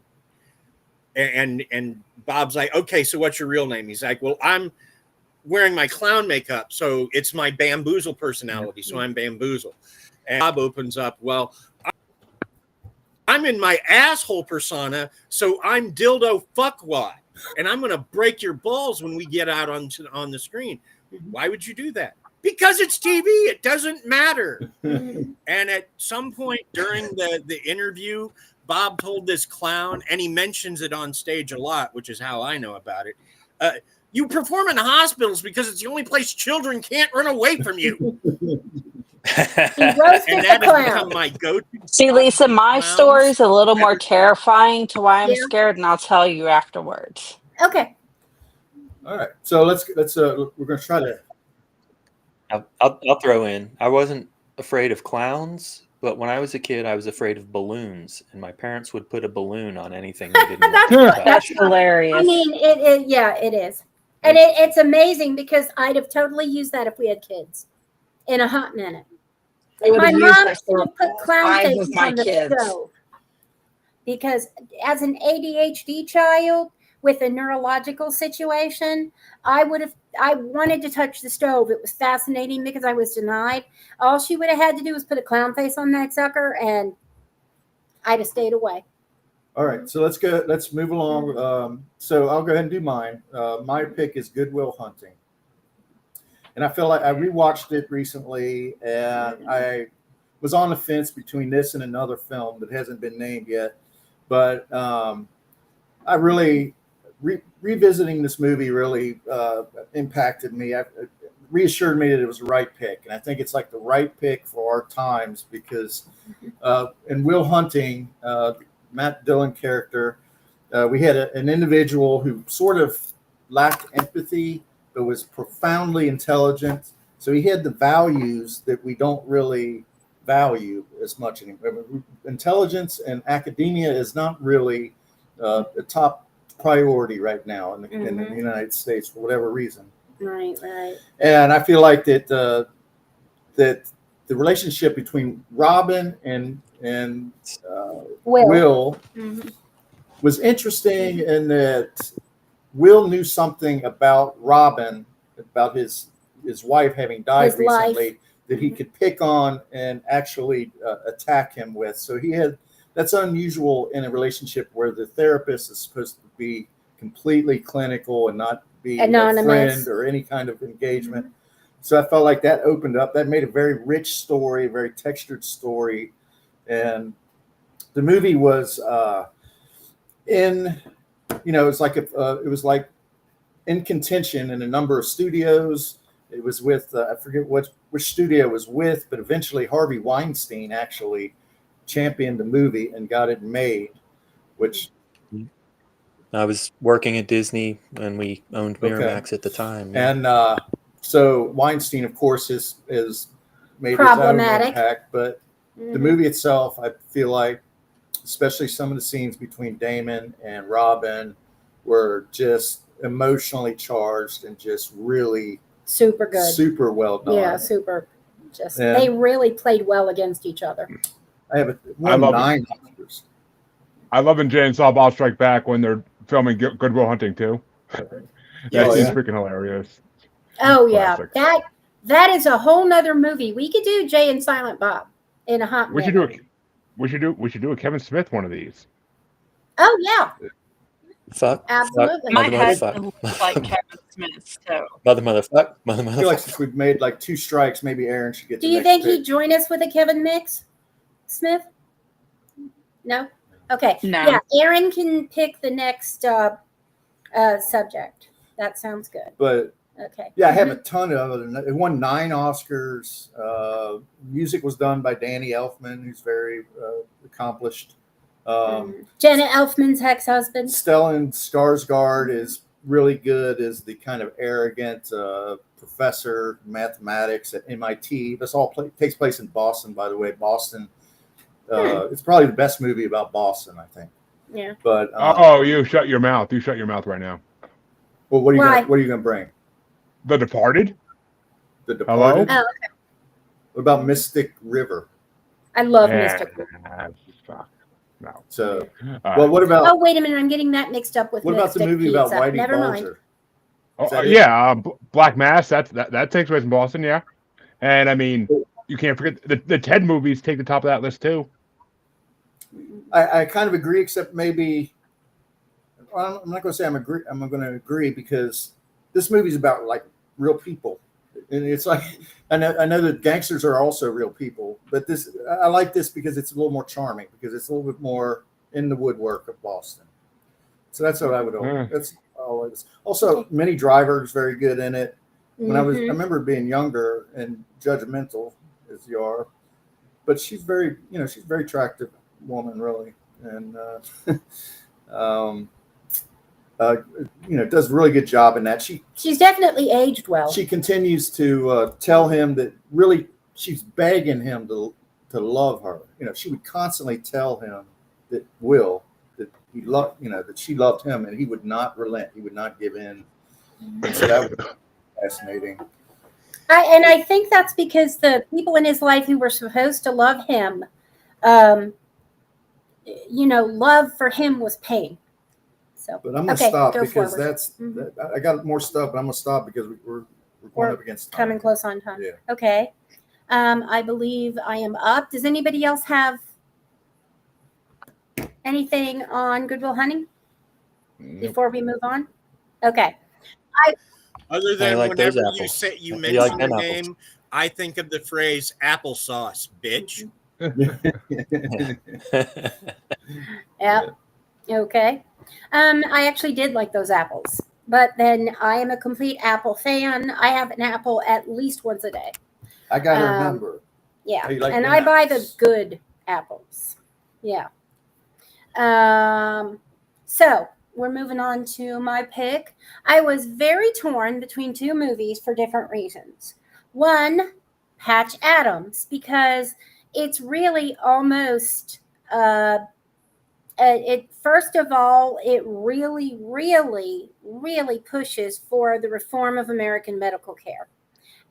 Bob's like, "Okay, so what's your real name?" He's like, "Well, I'm wearing my clown makeup, so it's my bamboozle personality. So I'm bamboozle. And Bob opens up, well, I'm in my asshole persona, so I'm dildo fuckwad, and I'm gonna break your balls when we get out on the screen. Why would you do that? Because it's TV. It doesn't matter. And at some point during the interview, Bob told this clown, and he mentions it on stage a lot, which is how I know about it. You perform in hospitals because it's the only place children can't run away from you. He roasted And that the has clown. become my go-to. See, Lisa, my Clowns. story's a little more terrifying to why I'm Yeah. scared, and I'll tell you afterwards. Okay. All right. So let's we're going to try to. I'll throw in. I wasn't afraid of clowns, but when I was a kid, I was afraid of balloons, and my parents would put a balloon on anything they didn't want to touch. That's hilarious. I mean, it is. And it's amazing because I'd have totally used that if we had kids in a hot minute. They would My have used mom this for would put clown 5 of faces my on the kids. stove because as an ADHD child with a neurological situation, I wanted to touch the stove. It was fascinating because I was denied. All she would have had to do was put a clown face on that sucker, and I'd have stayed away. All right. So let's move along. So I'll go ahead and do mine. My pick is Good Will Hunting. And I feel like I rewatched it recently, and I was on the fence between this and another film that hasn't been named yet. But I really revisiting this movie really impacted me. It reassured me that it was the right pick, and I think it's like the right pick for our times because in Will Hunting, Matt Dillon character, we had an individual who sort of lacked empathy, but was profoundly intelligent. So he had the values that we don't really value as much anymore. Intelligence and academia is not really a top priority right now in the United States for whatever reason. Right. And I feel like that the relationship between Robin and Will was interesting in that Will knew something about Robin, about his wife having died recently, that he could pick on and actually attack him with. So that's unusual in a relationship where the therapist is supposed to be completely clinical and not be anonymous, a friend or any kind of engagement. So I felt like that opened up. That made a very rich story, a very textured story. And the movie was it was like in contention in a number of studios. It was with I forget which studio it was with, but eventually Harvey Weinstein actually championed the movie and got it made. Which I was working at Disney and we owned Miramax at the time. Yeah. And so Weinstein, of course, is made his own impact, but the movie itself, I feel like, especially some of the scenes between Damon and Robin, were just emotionally charged and just really super good, super well done. Yeah, super. They really played well against each other. I have 9 Oscars. I love in Jay and Silent Bob Strike Back when they're filming Good Will Hunting too. That's freaking hilarious. Oh yeah, that is a whole nother movie. We could do Jay and Silent Bob in a hot minute. We should do a Kevin Smith one of these. Oh yeah. Fuck. Absolutely. My husband looks like Kevin Smith, so. Motherfucker. I feel like since we've made like 2 strikes, maybe Aaron should get. Do you think he'd join us with a Kevin Smith? No. Okay. No. Yeah, Aaron can pick the next subject. That sounds good. But okay. Yeah, I have a ton of them. It won 9 Oscars. Music was done by Danny Elfman, who's very accomplished. Jenna Elfman's ex-husband. Stellan Skarsgård is really good as the kind of arrogant professor of mathematics at MIT. This all takes place in Boston, by the way. Boston. It's probably the best movie about Boston, I think. Yeah. But you shut your mouth. You shut your mouth right now. Well, what are you gonna bring? The Departed. The Departed. Hello? Oh, okay. What about Mystic River? I love Mystic River. No. So, well, what about? Oh, wait a minute! I'm getting that mixed up with. What about the movie about Whitey Never mind. Bulger? Black Mass. That takes place in Boston. Yeah, and I mean, you can't forget the Ted movies take the top of that list too. I kind of agree, except maybe well, I'm not going to say I'm going to agree because this movie's about like real people, and it's like I know that gangsters are also real people, but I like this because it's a little more charming because it's a little bit more in the woodwork of Boston. So that's what I would. That's always. Also, Minnie Driver is very good in it. When I remember being younger and judgmental as you are, but she's very attractive woman, really, and does a really good job in that. She's definitely aged well. She continues to tell him that really she's begging him to love her. She would constantly tell him that he loved, that she loved him, and he would not relent. He would not give in. And so that was fascinating. I think that's because the people in his life who were supposed to love him, love for him was pain. So, but I'm gonna stop because I got more stuff, but I'm gonna stop because we're going up against time. Coming close on time. Yeah. Okay. I believe I am up. Does anybody else have anything on Good Will Hunting before we move on? Okay. Other than whenever you mention your name, apples. I think of the phrase applesauce, bitch. Yeah. Okay. I actually did like those apples, but then I am a complete apple fan. I have an apple at least once a day. I got to remember. Yeah. And I buy the good apples. Yeah. So we're moving on to my pick. I was very torn between two movies for different reasons. One, Patch Adams, because it's really almost first of all, it really, really, really pushes for the reform of American medical care.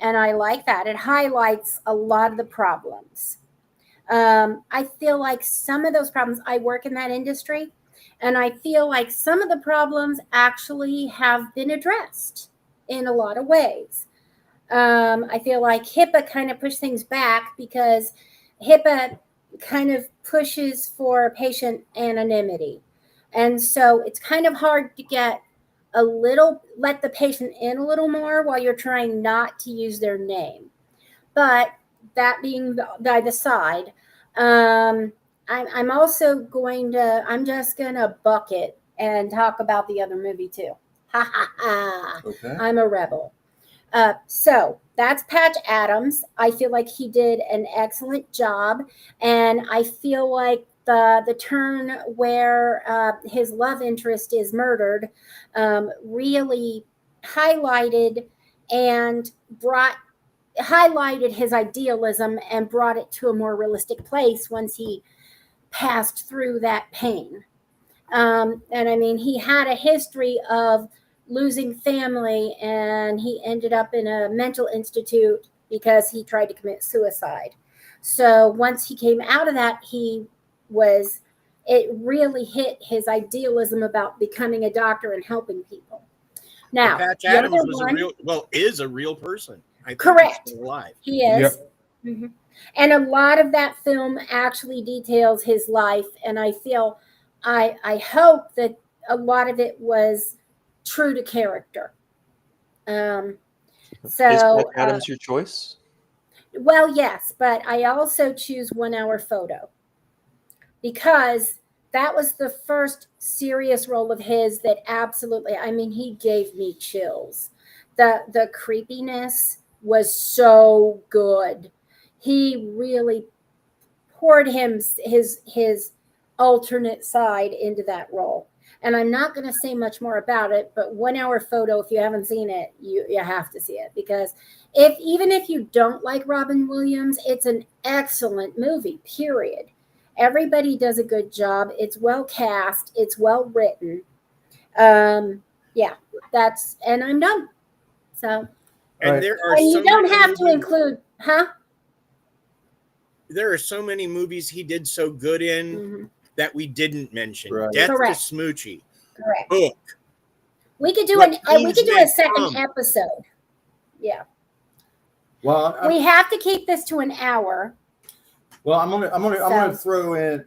And I like that. It highlights a lot of the problems. I feel like some of those problems, I work in that industry, and I feel like some of the problems actually have been addressed in a lot of ways. I feel like HIPAA kind of pushed things back because HIPAA kind of pushes for patient anonymity. And so it's kind of hard to let the patient in a little more while you're trying not to use their name. But that being by the side, I'm just going to bucket and talk about the other movie too. Ha ha ha. Okay. I'm a rebel. So that's Patch Adams. I feel like he did an excellent job. And I feel like the turn where his love interest is murdered really highlighted his idealism and brought it to a more realistic place once he passed through that pain. And I mean, he had a history of losing family, and he ended up in a mental institute because he tried to commit suicide. So once he came out of that, it really hit his idealism about becoming a doctor and helping people. Now, Patch Adams is a real person. Correct. He's still alive. He is. Yep. Mm-hmm. And a lot of that film actually details his life, and I hope that a lot of it was true to character. Is Patch Adams your choice? Well, yes, but I also choose 1 Hour Photo because that was the first serious role of his that absolutely, I mean, he gave me chills. The creepiness was so good. He really poured his alternate side into that role. And I'm not going to say much more about it, but 1 Hour Photo, if you haven't seen it, you have to see it, because even if you don't like Robin Williams, it's an excellent movie, period. Everybody does a good job. It's well cast. It's well written. And I'm done. So, and you don't have to include, There are so many movies he did so good in that we didn't mention. Right. Death Correct. to Smoochie. Correct. Hook. We could do What we could do a dreams may second come. episode. Yeah. Well, We have to keep this to an hour. well, I'm gonna throw in.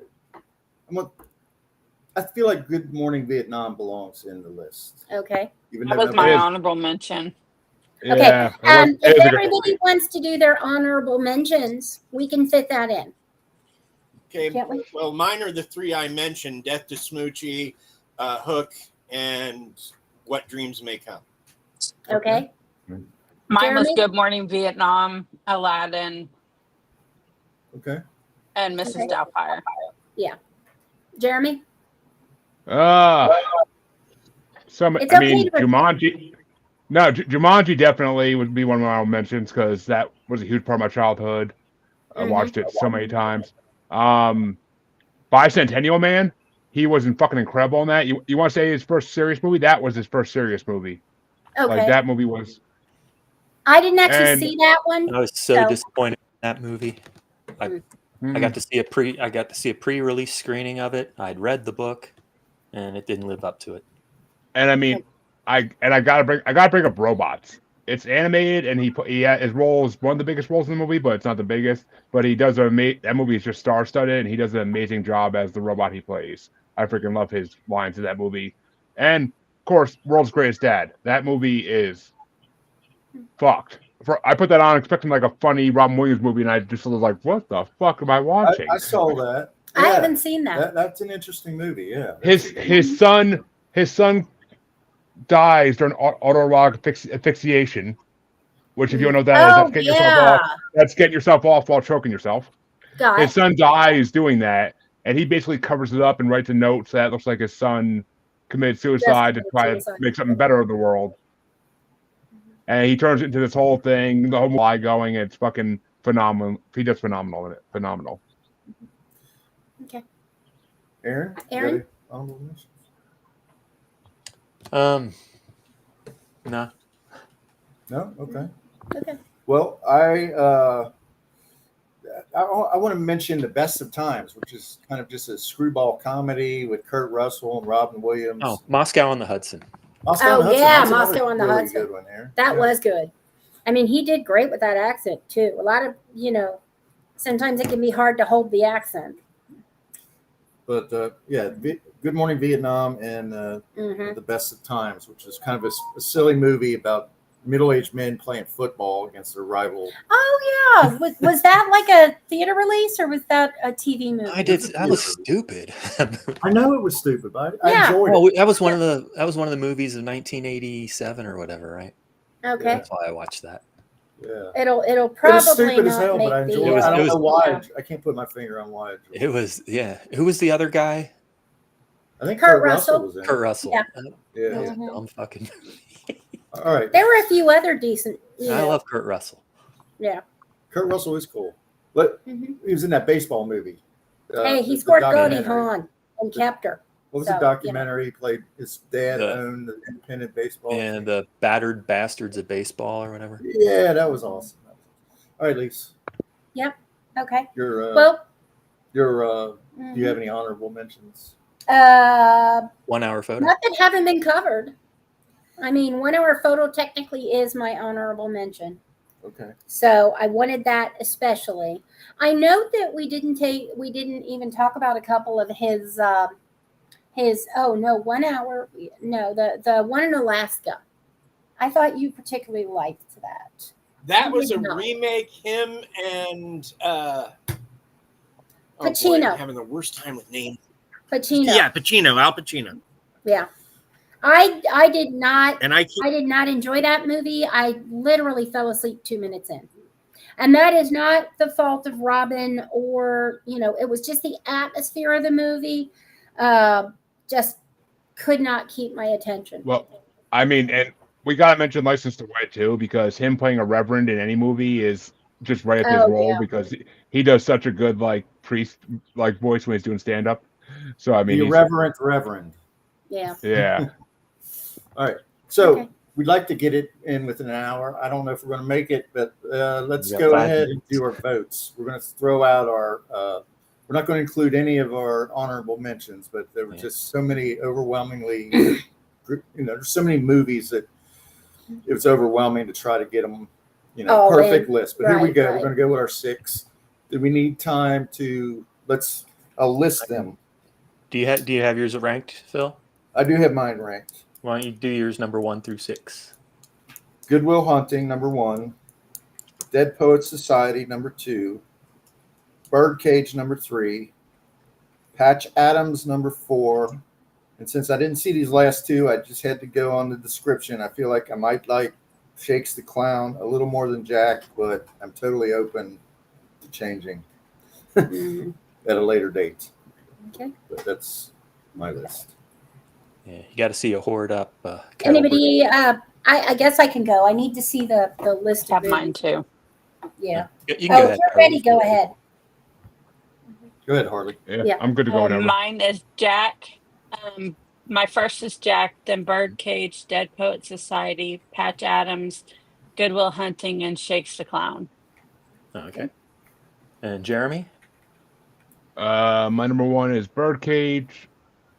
I feel like Good Morning Vietnam belongs in the list. Okay. Even That though was my nobody- honorable mention. Okay. Yeah, If it was a good everybody movie. wants to do their honorable mentions, we can fit that in. Okay, Can't we? well, mine are the three I mentioned: Death to Smoochie, Hook, and What Dreams May Come. Okay. Mine was Jeremy? Good Morning Vietnam, Aladdin, Okay. and Mrs. Okay. Doubtfire. Yeah. Jeremy? Some, It's I okay mean, to- Jumanji. No, Jumanji definitely would be one of my mentions because that was a huge part of my childhood. I watched it so many times. Bicentennial Man, he was fucking incredible in that. You want to say his first serious movie? That was his first serious movie. Okay. Like that movie was. I didn't actually And- see that one. I was so disappointed in that movie. I Mm. got to see a pre-release screening of it. I'd read the book, and it didn't live up to it. And I mean, I gotta bring up Robots. It's animated, and his role is one of the biggest roles in the movie, but it's not the biggest. But he does that movie is just star-studded, and he does an amazing job as the robot he plays. I freaking love his lines in that movie. And of course, World's Greatest Dad. That movie is fucked. I put that on expecting like a funny Robin Williams movie, and I just was like, "What the fuck am I watching?" I saw that. I Yeah. haven't seen that. That's an interesting movie. Yeah. His son dies during autoerotic asphyxiation, which if you don't know what that is, that's getting yourself off while choking yourself. Got His it. son dies doing that, and he basically covers it up and writes a note that looks like his son committed suicide to try to make something better of the world. And he turns it into this whole thing, the whole lie going, and it's fucking phenomenal. He does phenomenal in it. Phenomenal. Okay. Aaron? Aaron? You got a honorable mention? No. No? Okay. Okay. Well, I want to mention The Best of Times, which is kind of just a screwball comedy with Kurt Russell and Robin Williams. Oh, Moscow on the Hudson. Moscow on the Hudson. Yeah, That's another Moscow on the really Hudson. Good one there. That Yeah. was good. I mean, he did great with that accent too. A lot of, sometimes it can be hard to hold the accent. But Good Morning Vietnam and Mhm. The Best of Times, which is kind of a silly movie about middle-aged men playing football against their rival. Oh yeah, was that like a theater release or was that a TV movie? That was stupid. I know it was stupid, but I Yeah. enjoyed Well, it. that was one of the movies of 1987 or whatever, right? Okay. That's why I watched that. Yeah. It'll It was probably stupid not as hell, make but I the. enjoyed it. I don't know why. yeah. I can't put my finger on why. It was, yeah. Who was the other guy? I think Kurt Kurt Russell Russell. was in it. Kurt Russell. Yeah. Yeah. That was a Mhm. dumb fucking. All right. There were a few other decent. I love Kurt Russell. Yeah. Kurt Russell is cool. But Mhm. he was in that baseball movie. Hey, he the scored Goldie documentary. Hawn and kept her. What was So, the documentary? He played his dad The- owned the independent baseball. And the Battered Bastards of Baseball or whatever. Yeah, that was awesome. All right, Lise. Yep. Okay. You're Well. do you have any honorable mentions? 1 hour photo. Not that haven't been covered. I mean, 1 hour photo technically is my honorable mention. Okay. So I wanted that especially. I note that we didn't even talk about a couple of his 1 hour. No, the one in Alaska. I thought you particularly liked that. That was a did not. remake. Him and oh boy, Pacino. I'm having the worst time with names. Pacino. Yeah, Pacino, Al Pacino. Yeah. I did not And I did not enjoy that movie. I literally fell asleep 2 minutes in. And that is not the fault of Robin or, it was just the atmosphere of the movie. Just could not keep my attention. Well, I mean, and we gotta mention License to Wed too, because him playing a reverend in any movie is just right at his role because he does such a good priest voice when he's doing stand up. So I mean, The irreverent reverend. Yeah. Yeah. All right. So Okay. we'd like to get it in within an hour. I don't know if we're going to make it, but let's We got go 5 ahead minutes. and do our votes. We're going to throw out our. We're not going to include any of our honorable mentions, but there were just so many overwhelmingly there's so many movies that it was overwhelming to try to get them, Oh, perfect and- list. But here we right, go. right. We're going to go with our 6. Do we need time to I'll list them. Do you have yours ranked, Phil? I do have mine ranked. Why don't you do yours number 1 through 6? Good Will Hunting, number 1. Dead Poets Society, number 2. Birdcage, number 3. Patch Adams, number 4. And since I didn't see these last 2, I just had to go on the description. I feel like I might like Shakes the Clown a little more than Jack, but I'm totally open to changing at a later date. Okay. But that's my list. Yeah, you got to see a hoard up. Anybody? I guess I can go. I need to see the list. Have of mine too. Yeah. You can go ahead. If you're ready, go ahead. Go ahead, Harley. Yeah, I'm good to go whenever. Mine is Jack. My first is Jack, then Birdcage, Dead Poet Society, Patch Adams, Good Will Hunting, and Shakes the Clown. Okay. And Jeremy? My number 1 is Birdcage,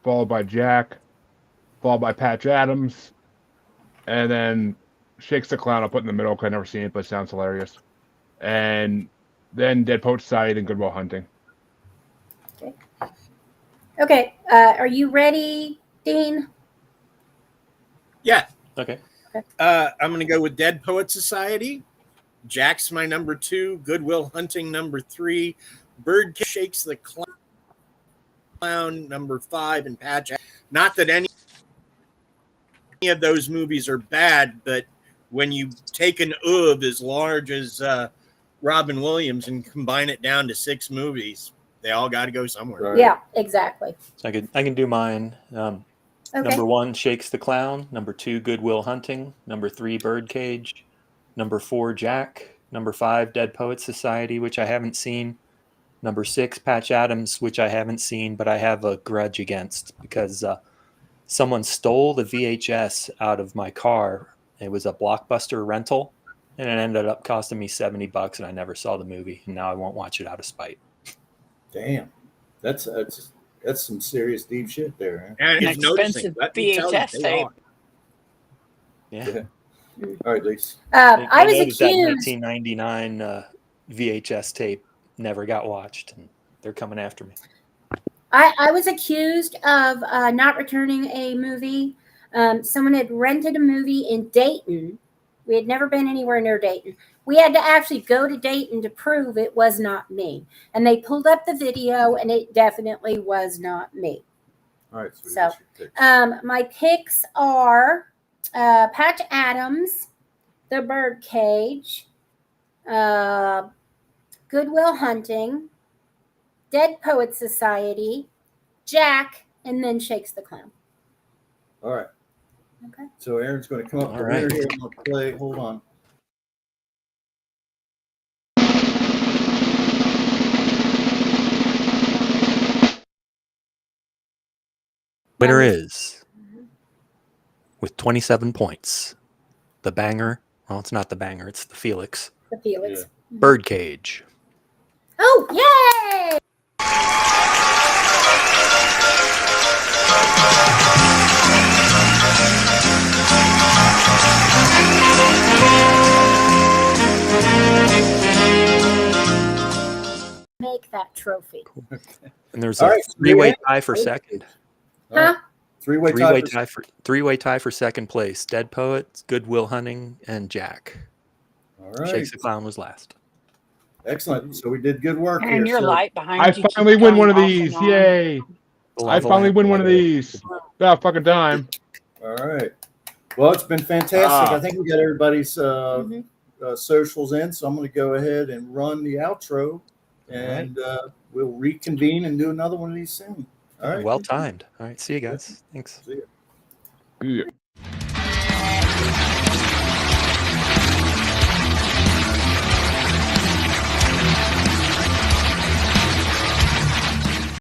followed by Jack, followed by Patch Adams, and then Shakes the Clown I'll put in the middle because I've never seen it, but it sounds hilarious. And then Dead Poet Society and Good Will Hunting. Okay. Are you ready, Dean? Yeah. Okay. I'm going to go with Dead Poet Society. Jack's my number 2. Good Will Hunting, number 3. Bird Shakes the Clown, number 5. And Patch. Not that any of those movies are bad, but when you take an OOV as large as Robin Williams and combine it down to 6 movies, they all got to go somewhere. Right. Yeah, exactly. So I can do mine. Okay. Number 1, Shakes the Clown. Number 2, Good Will Hunting. Number 3, Birdcage. Number 4, Jack. Number 5, Dead Poets Society, which I haven't seen. Number 6, Patch Adams, which I haven't seen, but I have a grudge against because someone stole the VHS out of my car. It was a Blockbuster rental, and it ended up costing me $70, and I never saw the movie, and now I won't watch it out of spite. Damn. That's some serious deep shit there. Huh? And An it's noticing. expensive Let me tell you, VHS they tape. are. Yeah. All right, Lise. I was noticed that accused. 1999 VHS tape never got watched, and they're coming after me. I was accused of not returning a movie. Someone had rented a movie in Dayton. We had never been anywhere near Dayton. We had to actually go to Dayton to prove it was not me. And they pulled up the video, and it definitely was not me. All right. So, picks. my picks are Patch Adams, The Birdcage, Good Will Hunting, Dead Poet Society, Jack, and then Shakes the Clown. All right. Okay. So Aaron's going to come up All to right. winner here. I'm going to play. Hold on. Winner is, with 27 points, the banger. Well, it's not the banger. It's the Felix. The Felix. Birdcage. Oh, yay! Make that trophy. And there's All a right, three-way yeah. tie for second. All right. Huh? Three-way Tie for second place. Dead Poet, Good Will Hunting, and Jack. All right. Shakes the Clown was last. Excellent. So we did good work And here. your So- light behind I you. keeps finally win going one of off and these. on. Yay. I finally win one of these. About fucking time. All right. Well, it's been fantastic. I think we got everybody's socials in, so I'm going to go ahead and run the outro, and we'll reconvene and do another one of these soon. All right. Well timed. All right. See you guys. Thanks. See ya. Yeah.